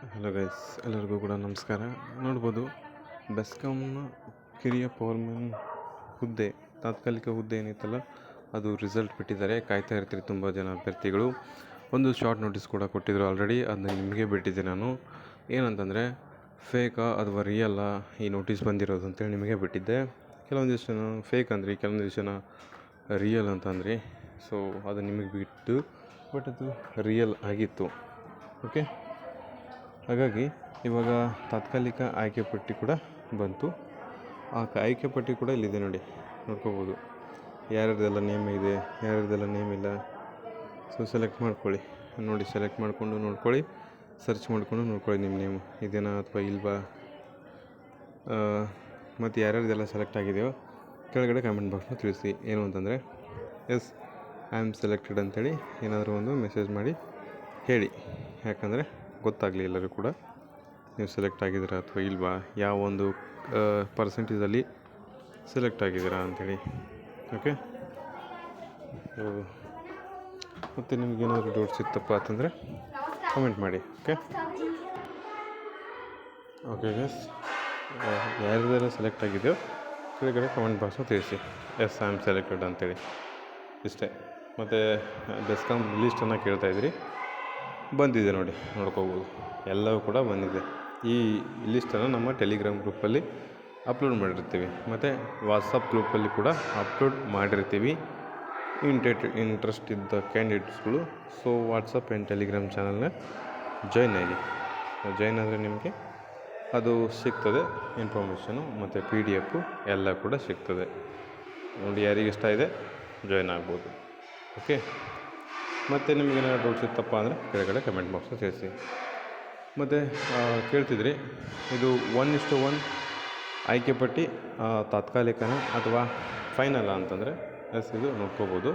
Hello guys, ಎಲ್ಲರಿಗೂ ಕೂಡ ನಮಸ್ಕಾರ. ನೋಡ್ಬೋದು, ಬೆಸ್ಕಾಂನ ಕಿರಿಯ ಪವರ್ಮ್ಯಾನ್ ಹುದ್ದೆ, ತಾತ್ಕಾಲಿಕ ಹುದ್ದೆ ಏನಿತ್ತಲ್ಲ ಅದು ರಿಸಲ್ಟ್ ಬಿಟ್ಟಿದ್ದಾರೆ. ಕಾಯ್ತಾ ಇರ್ತೀರಿ ತುಂಬ ಜನ ಅಭ್ಯರ್ಥಿಗಳು. ಒಂದು ಶಾರ್ಟ್ ನೋಟಿಸ್ ಕೂಡ ಕೊಟ್ಟಿದ್ರು ಆಲ್ರೆಡಿ, ಅದನ್ನ ನಿಮಗೆ ಬಿಟ್ಟಿದ್ದೆ ನಾನು. ಏನಂತಂದರೆ ಫೇಕಾ ಅಥವಾ ರಿಯಲ್ಲ ಈ ನೋಟಿಸ್ ಬಂದಿರೋದು ಅಂತೇಳಿ ನಿಮಗೆ ಬಿಟ್ಟಿದ್ದೆ. ಕೆಲವೊಂದಿಷ್ಟು ಜನ ಫೇಕ್ ಅಂದ್ರಿ, ಕೆಲವೊಂದಿಷ್ಟು ಜನ ರಿಯಲ್ ಅಂತಂದ್ರಿ. ಸೊ ಅದು ನಿಮಗೆ ಬಿಟ್ಟು, ಬಟ್ ಅದು ರಿಯಲ್ ಆಗಿತ್ತು. ಓಕೆ, ಹಾಗಾಗಿ ಇವಾಗ ತಾತ್ಕಾಲಿಕ ಆಯ್ಕೆ ಪಟ್ಟಿ ಕೂಡ ಬಂತು. ಆ ಆಯ್ಕೆ ಪಟ್ಟಿ ಕೂಡ ಇಲ್ಲಿದೆ ನೋಡಿ, ನೋಡ್ಕೋಬೋದು ಯಾರ್ಯಾರ್ದೆಲ್ಲ ನೇಮ್ ಇದೆ, ಯಾರ್ಯಾರ್ದೆಲ್ಲ ನೇಮ್ ಇಲ್ಲ. ಸೊ ಸೆಲೆಕ್ಟ್ ಮಾಡ್ಕೊಳ್ಳಿ, ನೋಡಿ ಸೆಲೆಕ್ಟ್ ಮಾಡಿಕೊಂಡು ನೋಡ್ಕೊಳ್ಳಿ, ಸರ್ಚ್ ಮಾಡಿಕೊಂಡು ನೋಡ್ಕೊಳ್ಳಿ ನಿಮ್ಮ ನೇಮು ಇದೇನಾ ಅಥವಾ ಇಲ್ವಾ. ಮತ್ತು ಯಾರ್ಯಾರ್ದೆಲ್ಲ ಸೆಲೆಕ್ಟ್ ಆಗಿದೆಯೋ ಕೆಳಗಡೆ ಕಮೆಂಟ್ ಬಾಕ್ಸ್ನ ತಿಳಿಸಿ. ಏನು ಅಂತಂದರೆ ಎಸ್ ಐ ಆಮ್ ಸೆಲೆಕ್ಟೆಡ್ ಅಂತೇಳಿ ಏನಾದರೂ ಒಂದು ಮೆಸೇಜ್ ಮಾಡಿ ಹೇಳಿ. ಯಾಕಂದರೆ ಗೊತ್ತಾಗಲಿ ಎಲ್ಲರೂ ಕೂಡ ನೀವು ಸೆಲೆಕ್ಟ್ ಆಗಿದ್ದೀರಾ ಅಥವಾ ಇಲ್ವಾ, ಯಾವ ಒಂದು ಪರ್ಸೆಂಟೇಜಲ್ಲಿ ಸೆಲೆಕ್ಟ್ ಆಗಿದ್ದೀರಾ ಅಂಥೇಳಿ. ಓಕೆ, ಮತ್ತು ನಿಮಗೇನಾದರೂ ಡೌಟ್ಸ್ ಇತ್ತಪ್ಪ ಅಂತಂದರೆ ಕಮೆಂಟ್ ಮಾಡಿ. ಓಕೆ ಗೈಸ್, ಯಾರ್ಯಾರೆಲ್ಲ ಸೆಲೆಕ್ಟ್ ಆಗಿದೆಯೋ ಕೆಳಗಡೆ ಕಮೆಂಟ್ ಬಾಕ್ಸ್ನ ತಿಳಿಸಿ ಎಸ್ ಐ ಆಮ್ ಸೆಲೆಕ್ಟೆಡ್ ಅಂತೇಳಿ. ಇಷ್ಟೇ. ಮತ್ತು ಬೆಸ್ಕಾಂ ಲಿಸ್ಟನ್ನು ಕೇಳ್ತಾಯಿದ್ರಿ, ಬಂದಿದೆ ನೋಡಿ, ನೋಡ್ಕೋಬೋದು ಎಲ್ಲವೂ ಕೂಡ ಬಂದಿದೆ. ಈ ಲಿಸ್ಟನ್ನು ನಮ್ಮ ಟೆಲಿಗ್ರಾಮ್ ಗ್ರೂಪಲ್ಲಿ ಅಪ್ಲೋಡ್ ಮಾಡಿರ್ತೀವಿ, ಮತ್ತು ವಾಟ್ಸಪ್ ಗ್ರೂಪಲ್ಲಿ ಕೂಡ ಅಪ್ಲೋಡ್ ಮಾಡಿರ್ತೀವಿ. ಇಂಟ್ರೆಸ್ಟ್ ಇದ್ದ ಕ್ಯಾಂಡಿಡೇಟ್ಸ್ಗಳು ಸೊ ವಾಟ್ಸಪ್ ಆ್ಯಂಡ್ ಟೆಲಿಗ್ರಾಮ್ ಚಾನಲ್ನ ಜಾಯ್ನ್ ಆಗಿ. ಜಾಯ್ನ್ ಆದರೆ ನಿಮಗೆ ಅದು ಸಿಗ್ತದೆ, ಇನ್ಫಾರ್ಮೇಷನು ಮತ್ತು PDF ಎಲ್ಲ ಕೂಡ ಸಿಗ್ತದೆ ನೋಡಿ. ಯಾರಿಗೆ ಇಷ್ಟ ಇದೆ ಜಾಯ್ನ್ ಆಗ್ಬೋದು. ಓಕೆ, ಮತ್ತು ನಿಮಗೇನಾದ್ರು ಡೌಟ್ಸ್ ಇತ್ತಪ್ಪ ಅಂದರೆ ಕೆಳಗಡೆ ಕಮೆಂಟ್ ಬಾಕ್ಸ್ನ ತಿಳಿಸಿ. ಮತ್ತು ಕೇಳ್ತಿದ್ರಿ, ಇದು 1:1 ಆಯ್ಕೆ ಪಟ್ಟಿ ತಾತ್ಕಾಲಿಕನ ಅಥವಾ ಫೈನಲ್ಲ ಅಂತಂದರೆ ಎಸ್, ಇದು ನೋಡ್ಕೋಬೋದು.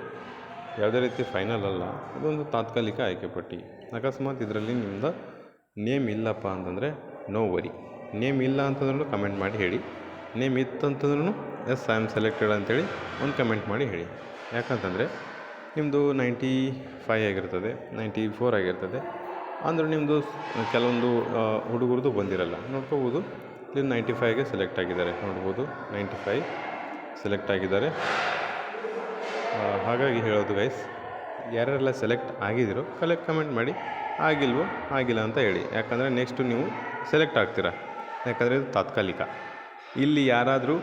ಯಾವುದೇ ರೀತಿ ಫೈನಲ್ ಅಲ್ಲ, ಇದೊಂದು ತಾತ್ಕಾಲಿಕ ಆಯ್ಕೆ ಪಟ್ಟಿ. ಅಕಸ್ಮಾತ್ ಇದರಲ್ಲಿ ನಿಮ್ಮದು ನೇಮ್ ಇಲ್ಲಪ್ಪ ಅಂತಂದರೆ ನೋ ವರಿ. ನೇಮ್ ಇಲ್ಲ ಅಂತಂದ್ರೂ ಕಮೆಂಟ್ ಮಾಡಿ ಹೇಳಿ. ನೇಮ್ ಇತ್ತಂತಂದ್ರೂ ಎಸ್ ಐ ಆಮ್ ಸೆಲೆಕ್ಟೆಡ್ ಅಂತೇಳಿ ಒಂದು ಕಮೆಂಟ್ ಮಾಡಿ ಹೇಳಿ. ಯಾಕಂತಂದರೆ ನಿಮ್ಮದು 95 ಆಗಿರ್ತದೆ, 94 ಆಗಿರ್ತದೆ ಅಂದರೆ ನಿಮ್ಮದು ಕೆಲವೊಂದು ಹುಡುಗರದು ಬಂದಿರಲ್ಲ. ನೋಡ್ಕೋಬೋದು, ಇಲ್ಲಿ 95ಗೆ ಸೆಲೆಕ್ಟ್ ಆಗಿದ್ದಾರೆ, ನೋಡ್ಬೋದು 95 ಸೆಲೆಕ್ಟ್ ಆಗಿದ್ದಾರೆ. ಹಾಗಾಗಿ ಹೇಳೋದು ಗೈಸ್, ಯಾರ್ಯಾರೆಲ್ಲ ಸೆಲೆಕ್ಟ್ ಆಗಿದ್ದೀರೋ ಕಮೆಂಟ್ ಮಾಡಿ, ಆಗಿಲ್ಲ ಅಂತ ಹೇಳಿ. ಯಾಕಂದರೆ ನೆಕ್ಸ್ಟು ನೀವು ಸೆಲೆಕ್ಟ್ ಆಗ್ತೀರಾ, ಯಾಕಂದರೆ ಇದು ತಾತ್ಕಾಲಿಕ. ಇಲ್ಲಿ ಯಾರಾದರೂ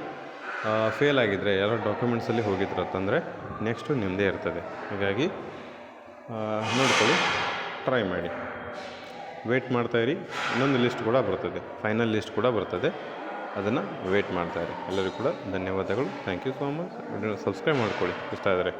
ಫೇಲ್ ಆಗಿದ್ದರೆ, ಯಾರೋ ಡಾಕ್ಯುಮೆಂಟ್ಸಲ್ಲಿ ಹೋಗಿದ್ರಂತಂದರೆ ನೆಕ್ಸ್ಟು ನಿಮ್ಮದೇ ಇರ್ತದೆ. ಹಾಗಾಗಿ ನೋಡ್ಕೊಳ್ಳಿ, ಟ್ರೈ ಮಾಡಿ, ವೇಟ್ ಮಾಡ್ತಾಯಿರಿ. ಇನ್ನೊಂದು ಲಿಸ್ಟ್ ಕೂಡ ಬರ್ತದೆ, ಫೈನಲ್ ಲಿಸ್ಟ್ ಕೂಡ ಬರ್ತದೆ, ಅದನ್ನು ವೇಟ್ ಮಾಡ್ತಾಯಿರಿ. ಎಲ್ಲರಿಗೂ ಕೂಡ ಧನ್ಯವಾದಗಳು. Thank you so much. Subscribe ಮಾಡ್ಕೊಳ್ಳಿ ಇಷ್ಟ ಆದರೆ.